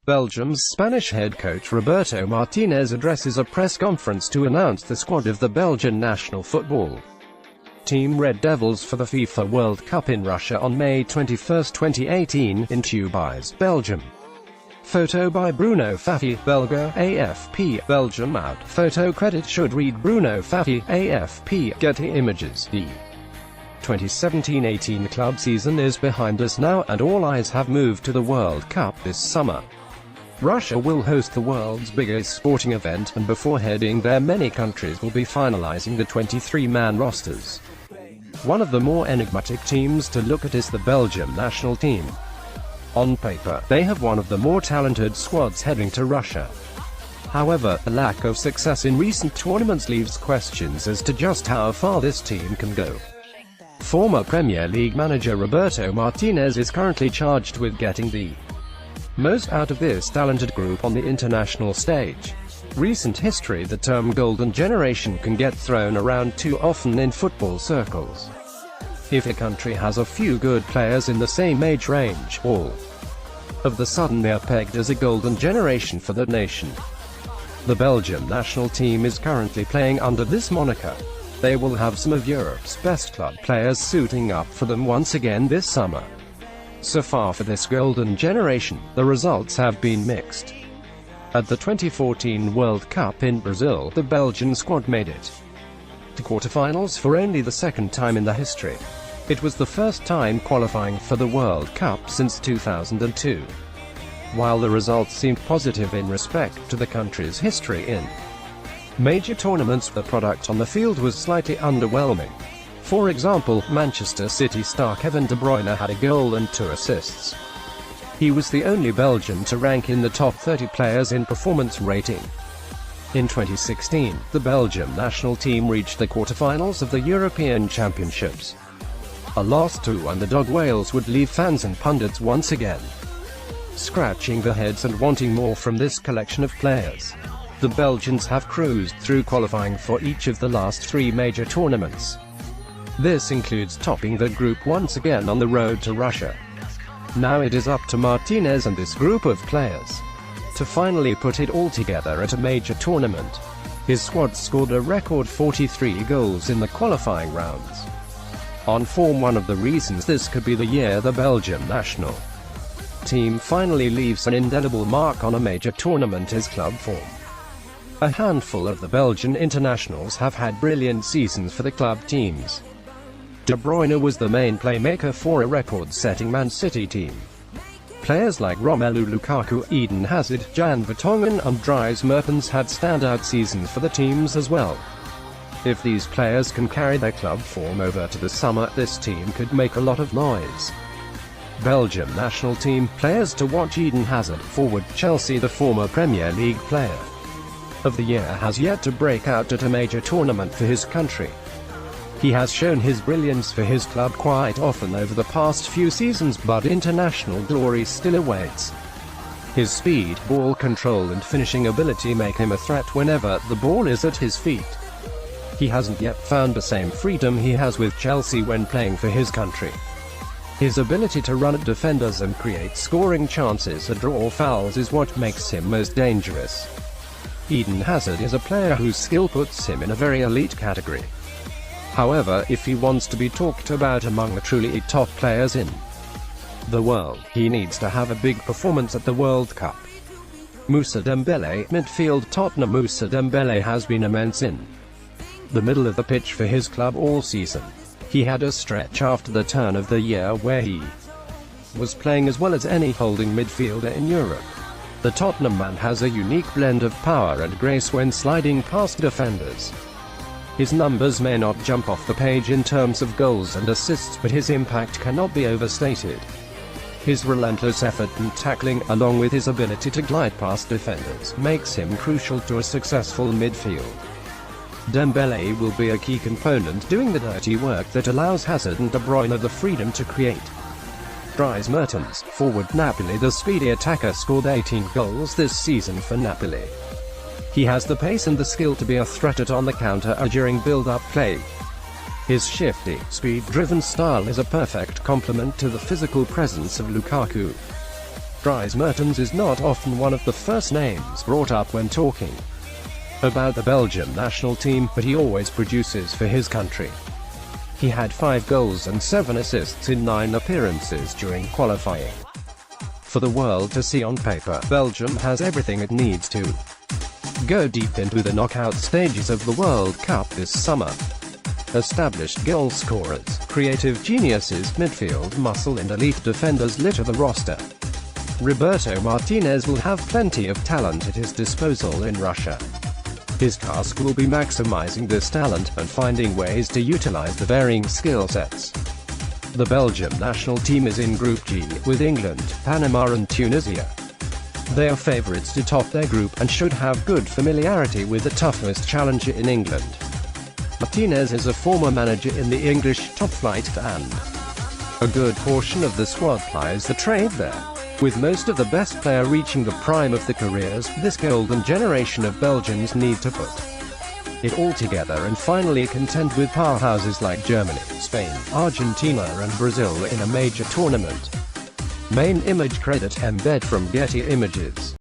Belgium's Spanish head coach Roberto Martinez addresses a press conference to announce the squad of the Belgian national football team Red Devils for the FIFA World Cup in Russia on May 21, 2018, in Tubize, Belgium. Photo by Bruno Faffi, Belga, AFP, Belgium out. Photo credit should read Bruno Faffi, AFP, Getty Images. The 2017-18 club season is behind us now, and all eyes have moved to the World Cup this summer. Russia will host the world's biggest sporting event, and before heading there many countries will be finalizing the 23-man rosters. One of the more enigmatic teams to look at is the Belgium national team. On paper, they have one of the more talented squads heading to Russia. However, the lack of success in recent tournaments leaves questions as to just how far this team can go. Former Premier League manager Roberto Martinez is currently charged with getting the most out of this talented group on the international stage. Recent history: the term golden generation can get thrown around too often in football circles. If a country has a few good players in the same age range, all of the sudden they are pegged as a golden generation for the nation. The Belgium national team is currently playing under this moniker. They will have some of Europe's best club players suiting up for them once again this summer. So far for this golden generation, the results have been mixed. At the 2014 World Cup in Brazil, the Belgian squad made it to quarterfinals for only the second time in the history. It was the first time qualifying for the World Cup since 2002. While the results seemed positive in respect to the country's history in major tournaments, the product on the field was slightly underwhelming. For example, Manchester City star Kevin De Bruyne had a goal and 2 assists. He was the only Belgian to rank in the top 30 players in performance rating. In 2016, the Belgium national team reached the quarterfinals of the European Championships. A loss to underdog Wales would leave fans and pundits once again scratching their heads and wanting more from this collection of players. The Belgians have cruised through qualifying for each of the last 3 major tournaments. This includes topping the group once again on the road to Russia. Now it is up to Martinez and this group of players to finally put it all together at a major tournament. His squad scored a record 43 goals in the qualifying rounds. On form, one of the reasons this could be the year the Belgium national team finally leaves an indelible mark on a major tournament is club form. A handful of the Belgian internationals have had brilliant seasons for the club teams. De Bruyne was the main playmaker for a record-setting Man City team. Players like Romelu Lukaku, Eden Hazard, Jan Vertonghen and Dries Mertens had standout seasons for the teams as well. If these players can carry their club form over to the summer, this team could make a lot of noise. Belgium national team players to watch: Eden Hazard, forward, Chelsea. The former Premier League player of the year has yet to break out at a major tournament for his country. He has shown his brilliance for his club quite often over the past few seasons, but international glory still awaits. His speed, ball control and finishing ability make him a threat whenever the ball is at his feet. He hasn't yet found the same freedom he has with Chelsea when playing for his country. His ability to run at defenders and create scoring chances or draw fouls is what makes him most dangerous. Eden Hazard is a player whose skill puts him in a very elite category. However, if he wants to be talked about among the truly top players in the world, he needs to have a big performance at the World Cup. Moussa Dembélé, midfield, Tottenham. Moussa Dembélé has been immense in the middle of the pitch for his club all season. He had a stretch after the turn of the year where he was playing as well as any holding midfielder in Europe. The Tottenham man has a unique blend of power and grace when sliding past defenders. His numbers may not jump off the page in terms of goals and assists, but his impact cannot be overstated. His relentless effort and tackling, along with his ability to glide past defenders, makes him crucial to a successful midfield. Dembélé will be a key component doing the dirty work that allows Hazard and De Bruyne the freedom to create. Dries Mertens, forward, Napoli. The speedy attacker scored 18 goals this season for Napoli. He has the pace and the skill to be a threat at on the counter or during build-up play. His shifty, speed-driven style is a perfect complement to the physical presence of Lukaku. Dries Mertens is not often one of the first names brought up when talking about the Belgium national team, but he always produces for his country. He had 5 goals and 7 assists in 9 appearances during qualifying. For the world to see on paper, Belgium has everything it needs to go deep into the knockout stages of the World Cup this summer. Established goal scorers, creative geniuses, midfield muscle and elite defenders litter the roster. Roberto Martinez will have plenty of talent at his disposal in Russia. His task will be maximizing this talent and finding ways to utilize the varying skill sets. The Belgium national team is in Group G, with England, Panama and Tunisia. They are favorites to top their group, and should have good familiarity with the toughest challenger in England. Martinez is a former manager in the English top flight, and a good portion of the squad plies the trade there. With most of the best player reaching the prime of their careers, this golden generation of Belgians need to put it all together and finally contend with powerhouses like Germany, Spain, Argentina and Brazil in a major tournament. Main image credit embed from Getty Images.